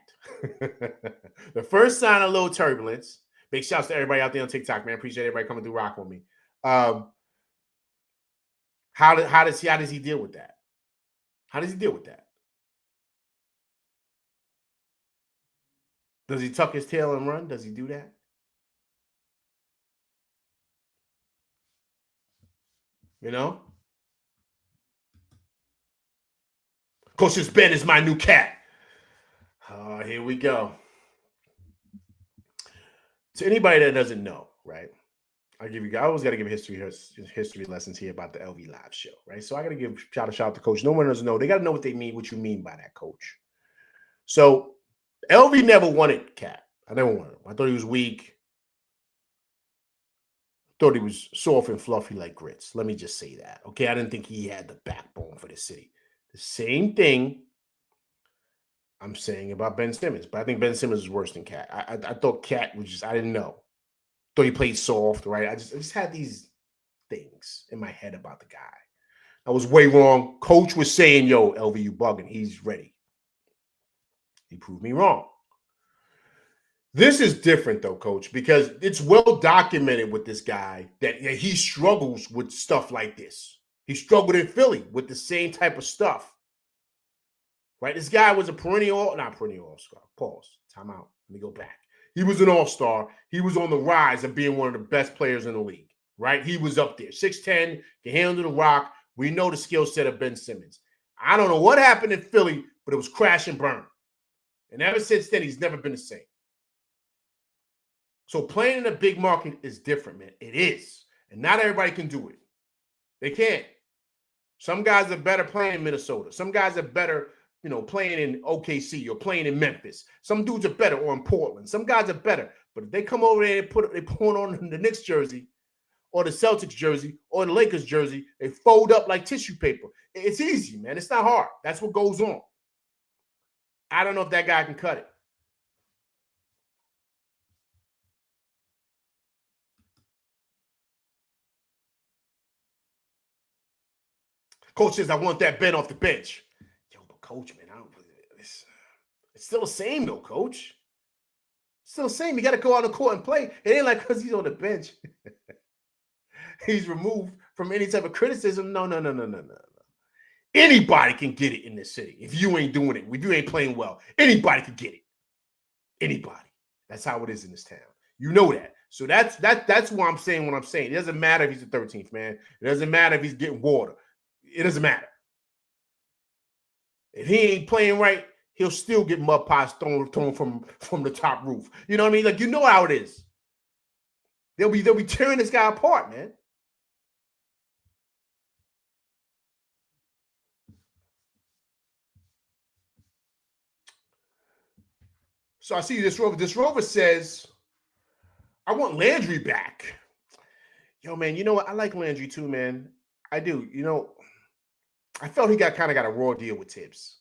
The first sign of a little turbulence. Big shouts to everybody out there on TikTok, man. Appreciate everybody coming through rock with me. How does he deal with that? How does he deal with that? Does he tuck his tail and run? Does he do that? Coach's Ben is my new cat. Here we go. To anybody that doesn't know, right? I always got to give history lessons here about the LV Live show, right? So I got to give shout out to Coach. No one doesn't know. They got to know what they mean, what you mean by that, Coach. So LV never wanted Cat. I never wanted him. I thought he was weak. Thought he was soft and fluffy like grits. Let me just say that. Okay, I didn't think he had the backbone for the city. The same thing I'm saying about Ben Simmons, but I think Ben Simmons is worse than Cat. I thought Cat was just, I didn't know. Thought he played soft, right? I just had these things in my head about the guy. I was way wrong. Coach was saying, yo, LV, you bugging. He's ready. He proved me wrong. This is different, though, Coach, because it's well documented with this guy that he struggles with stuff like this. He struggled in Philly with the same type of stuff. Right? This guy was not perennial all-star. Pause. Time out. Let me go back. He was an all-star. He was on the rise of being one of the best players in the league. Right? He was up there. 6'10", can handle the rock. We know the skill set of Ben Simmons. I don't know what happened in Philly, but it was crash and burn. And ever since then, he's never been the same. So playing in a big market is different, man. It is. And not everybody can do it. They can't. Some guys are better playing in Minnesota. Some guys are better, playing in OKC or playing in Memphis. Some dudes are better or in Portland. Some guys are better. But if they come over there and they put on the Knicks jersey or the Celtics jersey or the Lakers jersey, they fold up like tissue paper. It's easy, man. It's not hard. That's what goes on. I don't know if that guy can cut it. Coach says, I want that Ben off the bench. Yo, but Coach, man, it's still the same, though, Coach. Still the same. You got to go out on the court and play. It ain't like because he's on the bench. He's removed from any type of criticism. No. Anybody can get it in this city. If you ain't doing it, if you ain't playing well, anybody can get it. Anybody. That's how it is in this town. You know that. So that's why I'm saying what I'm saying. It doesn't matter if he's the 13th, man. It doesn't matter if he's getting water. It doesn't matter. If he ain't playing right, he'll still get mud pies thrown from the top roof. You know what I mean? Like, you know how it is. They'll be tearing this guy apart, man. So I see this rover. This rover says, I want Landry back. Yo, man, you know what? I like Landry too, man. I do. I felt he got a raw deal with Tibbs.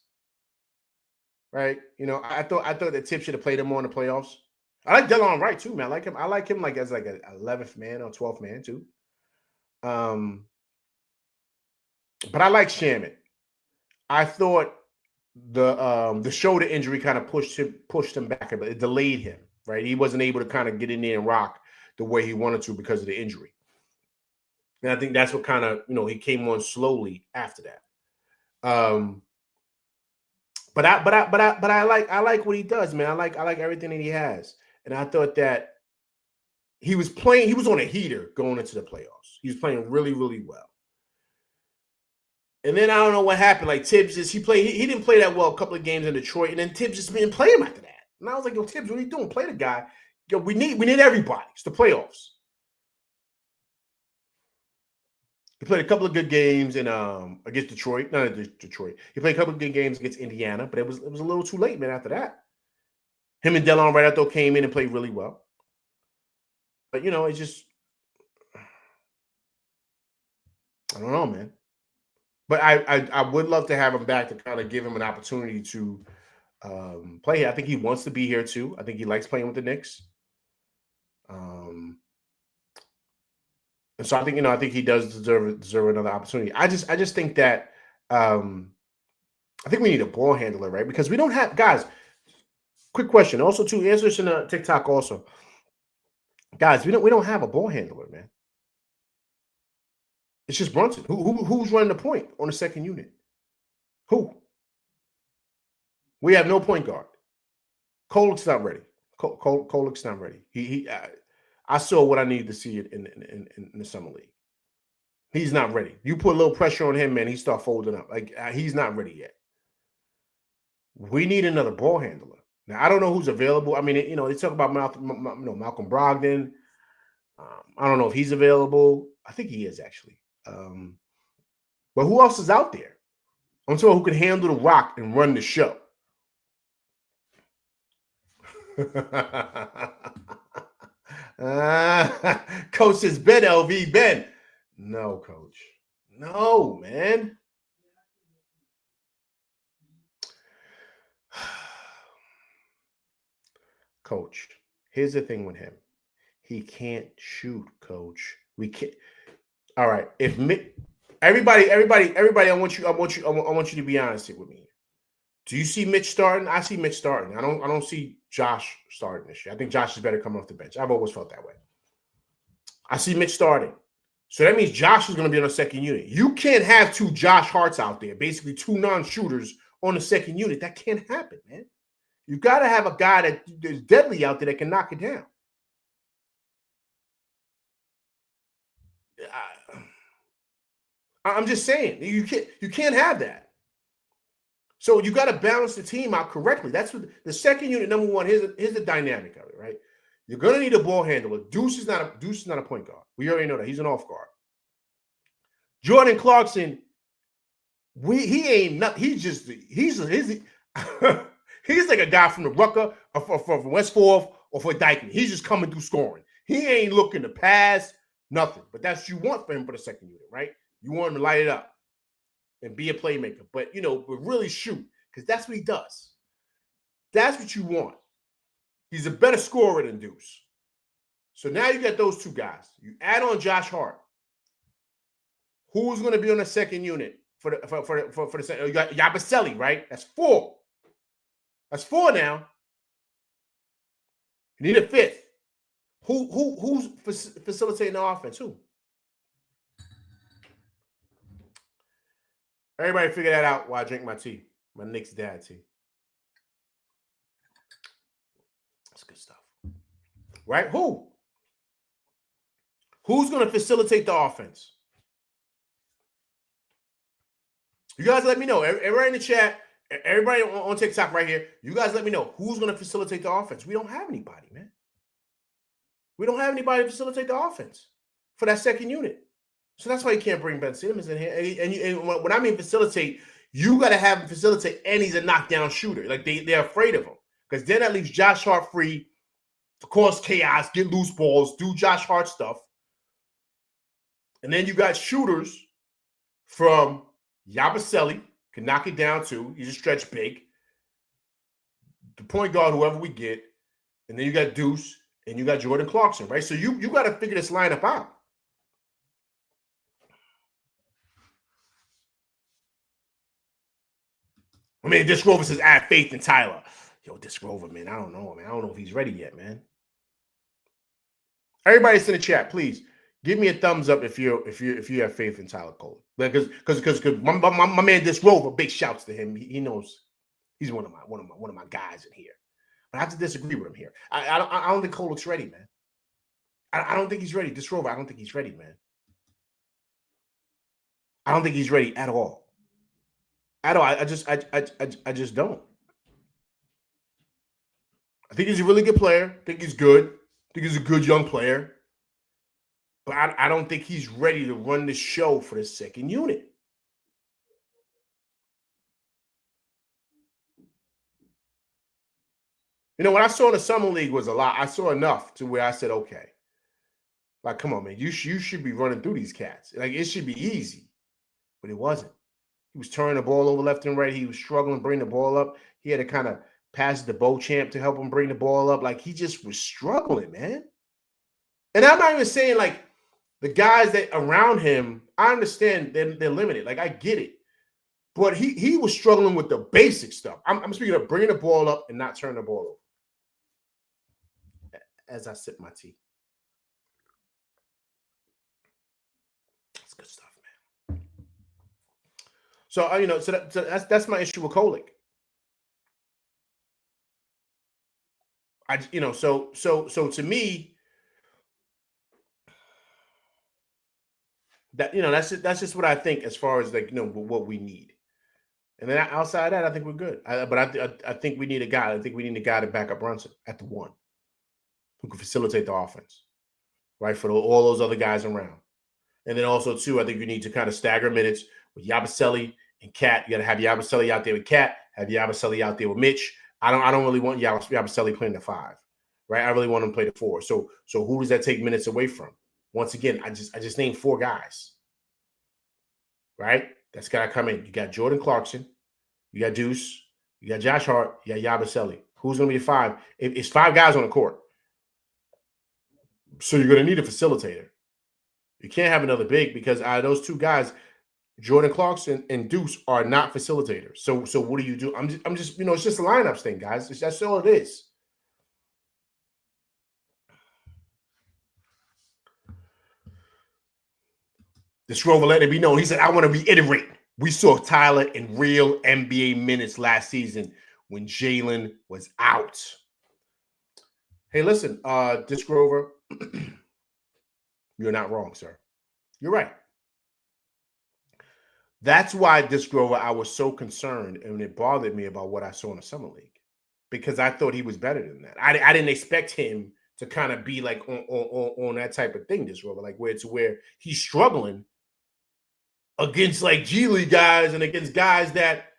Right? I thought that Tibbs should have played him more in the playoffs. I like Delon Wright too, man. I like him like as like an 11th man or 12th man too. But I like Shaman. I thought the shoulder injury kind of pushed him back a bit. It delayed him, right? He wasn't able to kind of get in there and rock the way he wanted to because of the injury. And I think that's what kind of, he came on slowly after that. But I like what he does, man. I like everything that he has. And I thought that he was on a heater going into the playoffs. He was playing really, really well. And then I don't know what happened. Like Tibbs he didn't play that well a couple of games in Detroit, and then Tibbs just didn't play him after that. And I was like, yo, Tibbs, what are you doing? Play the guy. Yo, we need everybody. It's the playoffs. He played a couple of good games against Detroit. Not Detroit. He played a couple of good games against Indiana, but it was a little too late, man, after that. Him and Delon right after came in and played really well. But, it's just, I don't know, man. But I would love to have him back to kind of give him an opportunity to play here. I think he wants to be here too. I think he likes playing with the Knicks. And so I think he does deserve another opportunity. I just think that I think we need a ball handler, right? Because we don't have guys. Quick question, also too. Answer this in a TikTok also, guys. We don't have a ball handler, man. It's just Brunson. Who's running the point on the second unit? Who? We have no point guard. Kolek's not ready. Kolek's not ready. I saw what I needed to see in the summer league. He's not ready. You put a little pressure on him, man, he start folding up. Like he's not ready yet. We need another ball handler. Now I don't know who's available. I mean, they talk about Malcolm Brogdon. I don't know if he's available. I think he is actually. But who else is out there? I'm talking who can handle the rock and run the show. Coach says Ben LV Ben. No, coach. No, man. Coach, here's the thing with him. He can't shoot, coach. We can't. All right. If everybody, I want you to be honest here with me. Do you see Mitch starting? I see Mitch starting. I don't see Josh starting this year. I think Josh is better coming off the bench. I've always felt that way. I see Mitch starting. So that means Josh is going to be on the second unit. You can't have two Josh Harts out there, basically two non-shooters on the second unit. That can't happen, man. You got to have a guy that is deadly out there that can knock it down. I'm just saying, you can't have that. So you got to balance the team out correctly. That's what the second unit, number one. Here's the dynamic of it, right? You're gonna need a ball handler. Deuce is not a point guard. We already know that. He's an off guard. Jordan Clarkson, he ain't not. He's like a guy from the Rucker or from West Fourth or for Dykeman. He's just coming through scoring. He ain't looking to pass, nothing. But that's what you want for him for the second unit, right? You want him to light it up and be a playmaker, but really shoot, because that's what he does. That's what you want. He's a better scorer than Deuce. So now you got those two guys. You add on Josh Hart. Who's going to be on the second unit for the second? You got Yabusele, right? That's four. That's four now. You need a fifth. Who's facilitating the offense? Who? Everybody figure that out while I drink my tea. My Knicks dad tea. That's good stuff. Right? Who's going to facilitate the offense? You guys let me know. Everybody in the chat, everybody on TikTok right here, you guys let me know who's going to facilitate the offense. We don't have anybody, man. We don't have anybody to facilitate the offense for that second unit. So that's why you can't bring Ben Simmons in here. And when I mean facilitate, you got to have him facilitate, and he's a knockdown shooter. Like they're afraid of him, because then that leaves Josh Hart free to cause chaos, get loose balls, do Josh Hart stuff. And then you got shooters from Yabusele, can knock it down too. He's a stretch big. The point guard, whoever we get. And then you got Deuce, and you got Jordan Clarkson, right? So you got to figure this lineup out. I mean, Disc Rover says, "I have faith in Tyler." Yo, Disc Rover, man, I don't know, man. I don't know if he's ready yet, man. Everybody's in the chat, please give me a thumbs up if you have faith in Tyler Cole. Because my man Disc Rover, big shouts to him. He knows he's one of my guys in here. But I have to disagree with him here. I don't think Cole looks ready, man. I don't think he's ready. Disc Rover, I don't think he's ready, man. I don't think he's ready at all. I just don't. I think he's a really good player. I think he's good. I think he's a good young player. But I don't think he's ready to run the show for the second unit. You know, what I saw in the summer league was a lot. I saw enough to where I said, okay, like, come on, man, you should be running through these cats. Like, it should be easy, but it wasn't. He was turning the ball over left and right. He was struggling to bring the ball up. He had to kind of pass the Beauchamp to help him bring the ball up. Like, he just was struggling, man. And I'm not even saying, like, the guys that around him, I understand they're limited. Like, I get it. But he was struggling with the basic stuff. I'm speaking of bringing the ball up and not turning the ball over. As I sip my tea. That's good stuff, man. So, you know, so that's my issue with Kolick. So to me, that, you know, that's just what I think as far as, like, you know, what we need. And then outside that, I think we're good. I think we need a guy. I think we need a guy to back up Brunson at the one, who can facilitate the offense, right, for all those other guys around. And then also, too, I think you need to kind of stagger minutes with Yabusele and Cat. You got to have Yabusele out there with Cat, have Yabusele out there with Mitch. I don't really want Yabusele playing the 5, right? I really want him to play the 4. So who does that take minutes away from? Once again, I just named 4 guys, right? That's got to come in. You got Jordan Clarkson, you got Deuce, you got Josh Hart, you got Yabusele. Who's going to be the 5? It's 5 guys on the court. So you're going to need a facilitator. You can't have another big, because those 2 guys, Jordan Clarkson and Deuce, are not facilitators. So what do you do? I'm just you know, it's just a lineups thing, guys. That's all it is. This Rover let it be known. He said, I want to reiterate, we saw Tyler in real NBA minutes last season when Jalen was out. Hey, listen, Disc Rover, you're not wrong, sir. You're right. That's why, Disc Grover, I was so concerned, and it bothered me about what I saw in the summer league, because I thought he was better than that. I didn't expect him to kind of be like on that type of thing, Disc Grover, like where he's struggling against like G League guys and against guys that,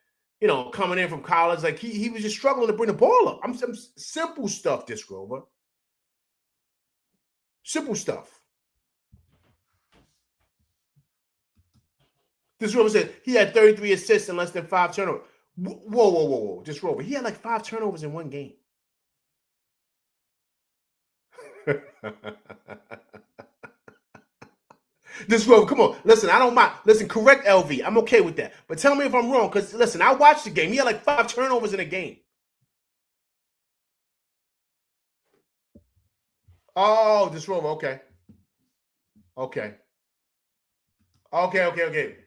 you know, coming in from college. Like he was just struggling to bring the ball up. I'm some simple stuff, Disc Grover. Simple stuff. This Rover said he had 33 assists and less than 5 turnovers. Whoa. This Rover, he had like 5 turnovers in one game. This Rover, come on. Listen, I don't mind. Listen, correct LV. I'm okay with that. But tell me if I'm wrong, because, listen, I watched the game. He had like 5 turnovers in a game. Oh, this Rover, okay. Okay.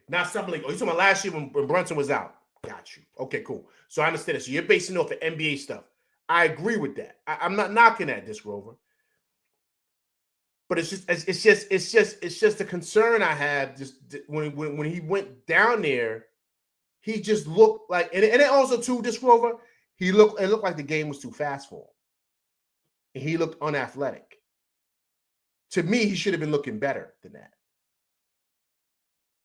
Not something like, oh, you're talking about last year when Brunson was out. Got you. Okay, cool. So I understand it. So you're basing it off of NBA stuff. I agree with that. I'm not knocking that, this Rover. But it's just a concern I have. Just when he went down there, he just looked like, and it also too, this Rover, it looked like the game was too fast for him. And he looked unathletic. To me, he should have been looking better than that.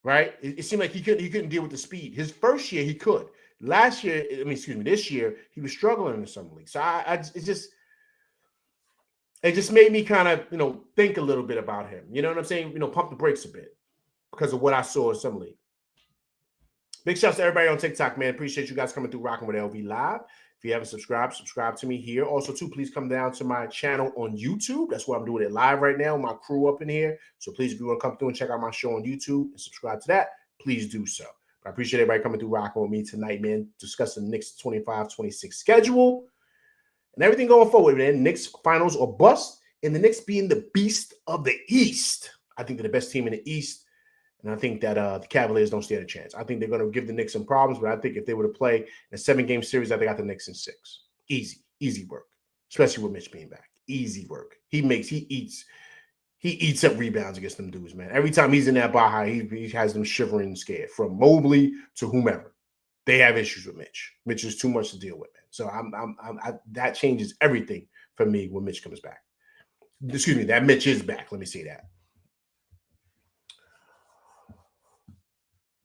Right? It seemed like he couldn't deal with the speed. His first year he could. This year he was struggling in the summer league. So it just made me kind of, you know, think a little bit about him. You know what I'm saying? You know, pump the brakes a bit because of what I saw in summer league. Big shouts to everybody on TikTok, man. Appreciate you guys coming through Rocking with LV Live. If you haven't subscribed, subscribe to me here. Also, too, please come down to my channel on YouTube. That's where I'm doing it live right now. My crew up in here. So please, if you want to come through and check out my show on YouTube and subscribe to that, please do so. But I appreciate everybody coming through Rocking with me tonight, man. Discussing the Knicks 25-26 schedule and everything going forward, man. Knicks finals or bust, and the Knicks being the beast of the East. I think they're the best team in the East. And I think that the Cavaliers don't stand a chance. I think they're going to give the Knicks some problems, but I think if they were to play in a 7-game series, I think I got the Knicks in 6. Easy work, especially with Mitch being back. Easy work. He eats up rebounds against them dudes, man. Every time he's in that Baja, he has them shivering and scared. From Mobley to whomever, they have issues with Mitch. Mitch is too much to deal with, man. So that changes everything for me when Mitch comes back. Excuse me, that Mitch is back. Let me say that.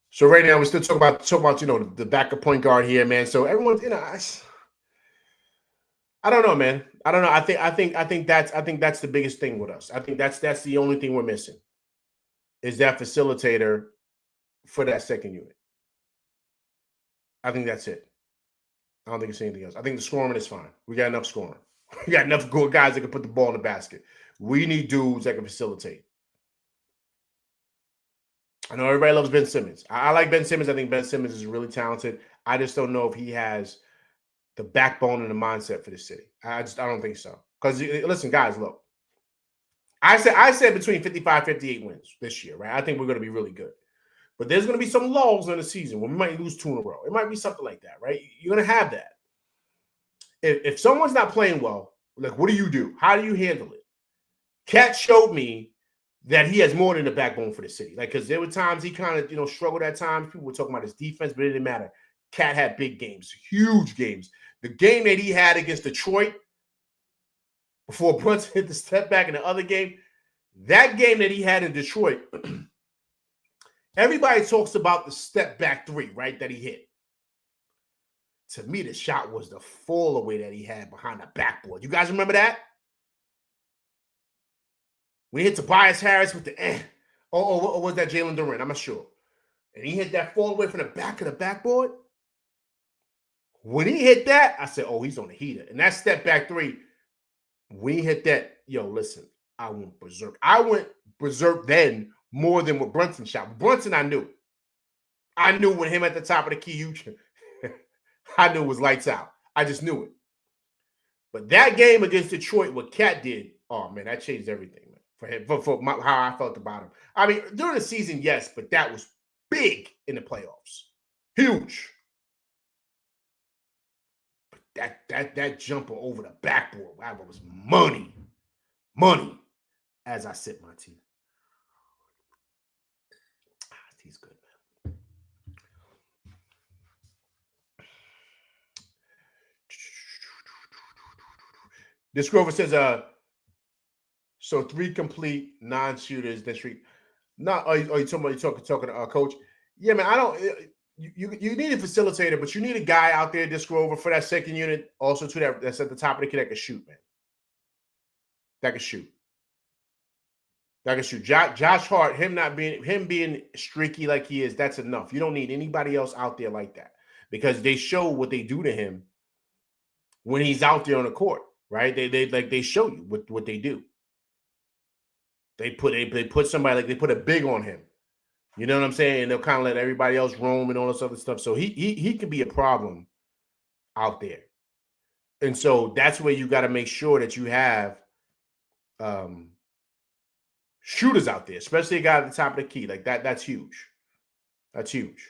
So right now, we still talk about you know, the backup point guard here, man. So everyone's, you know, I don't know, man. I don't know. I think that's the biggest thing with us. I think that's the only thing we're missing is that facilitator for that second unit. I think that's it. I don't think it's anything else. I think the scoring is fine. We got enough scoring. We got enough good guys that can put the ball in the basket. We need dudes that can facilitate. I know everybody loves Ben Simmons. I like Ben Simmons. I think Ben Simmons is really talented. I just don't know if he has the backbone and the mindset for this city. I don't think so. Because listen, guys, look. I said between 55, 58 wins this year, right? I think we're going to be really good. But there's going to be some lulls in the season where we might lose 2 in a row. It might be something like that, right? You're going to have that. If someone's not playing well, like, what do? How do you handle it? Cat showed me that he has more than a backbone for the city. Like, because there were times he kind of, struggled at times. People were talking about his defense, but it didn't matter. Cat had big games, huge games. The game that he had against Detroit before Brunson hit the step back in the other game, that game that he had in Detroit, everybody talks about the step back 3, right, that he hit. To me, the shot was the fall away that he had behind the backboard. You guys remember that? We hit Tobias Harris with the or was that Jalen Duren? I'm not sure. And he hit that fall away from the back of the backboard. When he hit that, I said, oh, he's on the heater. And that step back 3, when he hit that, listen, I went berserk. I went berserk then more than what Brunson shot. With Brunson, I knew. I knew with him at the top of the key, I knew it was lights out. I just knew it. But that game against Detroit, what Cat did, oh, man, that changed everything, man, for him, for how I felt about him. I mean, during the season, yes, but that was big in the playoffs. Huge. But that jumper over the backboard, that was money. Money. As I sip my tea. Tea's good, man. This Grover says, so 3 complete non-shooters this week. Not are you talking to coach? Yeah, man. I don't. You need a facilitator, but you need a guy out there, this Grover, for that second unit. Also, to that's at the top of the kid that can shoot, man. That can shoot. That can shoot. Josh Hart, him being streaky like he is, that's enough. You don't need anybody else out there like that because they show what they do to him when he's out there on the court, right? They show you what they do. They put somebody, like, they put a big on him. You know what I'm saying? And they'll kind of let everybody else roam and all this other stuff. So he can be a problem out there. And so that's where you got to make sure that you have shooters out there, especially a guy at the top of the key. Like that, that's huge. That's huge.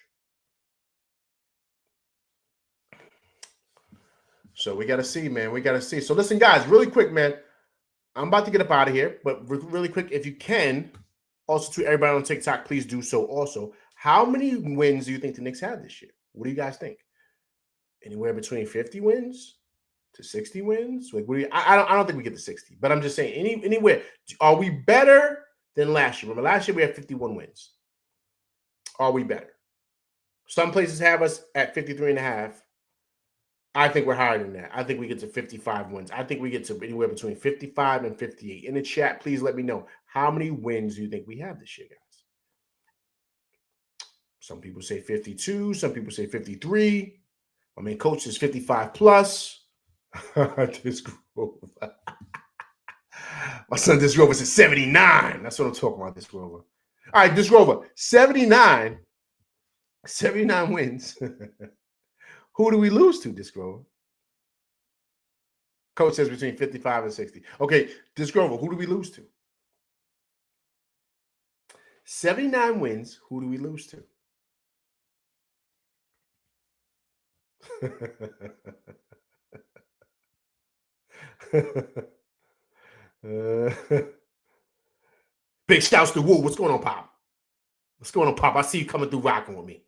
So we got to see, man. We got to see. So listen, guys, really quick, man. I'm about to get up out of here, but really quick, if you can, also to everybody on TikTok, please do so also. How many wins do you think the Knicks have this year? What do you guys think? Anywhere between 50 wins to 60 wins? Like, I don't think we get to 60, but I'm just saying, anywhere. Are we better than last year? Remember, last year we had 51 wins. Are we better? Some places have us at 53 and a half. I think we're higher than that. I think we get to 55 wins. I think we get to anywhere between 55 and 58. In the chat, please let me know, how many wins do you think we have this year, guys? Some people say 52. Some people say 53. I mean, coach says 55 plus. This Grover. My son, this Grover, says 79. That's what I'm talking about, this Grover. All right, this Grover, 79 wins. Who do we lose to, this Grover? Coach says between 55 and 60. Okay, this Grover, who do we lose to? 79 wins, who do we lose to? Big shouts to Woo. What's going on, Pop? What's going on, Pop? I see you coming through rocking with me.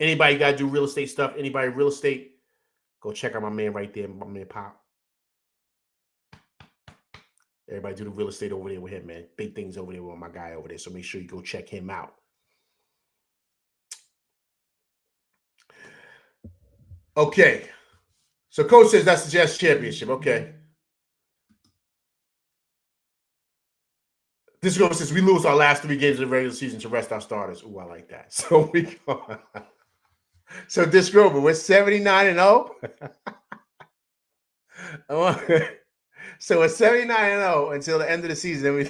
Anybody got to do real estate stuff? Anybody real estate? Go check out my man right there, my man Pop. Everybody do the real estate over there with him, man. Big things over there with my guy over there. So make sure you go check him out. Okay. So coach says that's the Jets championship. Okay. This girl says we lose our last 3 games of the regular season to rest our starters. Ooh, I like that. So we go. So this girl, but we're 79-0. So it's 79-0 until the end of the season.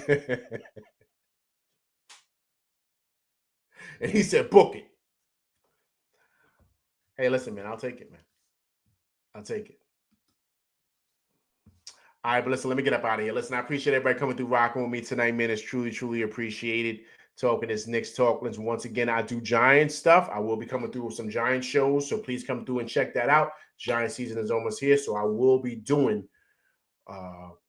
And he said, book it. Hey, listen, man, I'll take it, man. I'll take it. All right, but listen, let me get up out of here. Listen, I appreciate everybody coming through rocking with me tonight, man. It's truly, truly appreciated. Talking this Knicks talk. Listen, once again, I do Giants stuff. I will be coming through with some Giants shows, so please come through and check that out. Giants season is almost here, so I will be doing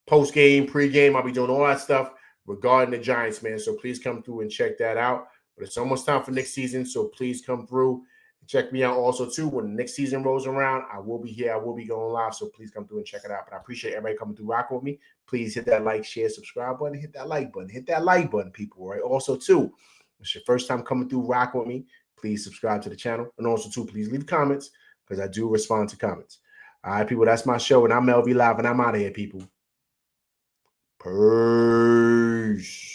post-game, pre-game. I'll be doing all that stuff regarding the Giants, man. So please come through and check that out. But it's almost time for next season, so please come through. Check me out also, too. When the next season rolls around, I will be here. I will be going live, so please come through and check it out. But I appreciate everybody coming through rocking with me. Please hit that like, share, subscribe button. Hit that like button. Hit that like button, people, right? Also, too, if it's your first time coming through rocking with me, please subscribe to the channel. And also, too, please leave comments because I do respond to comments. All right, people, that's my show, and I'm LV Live, and I'm out of here, people. Peace.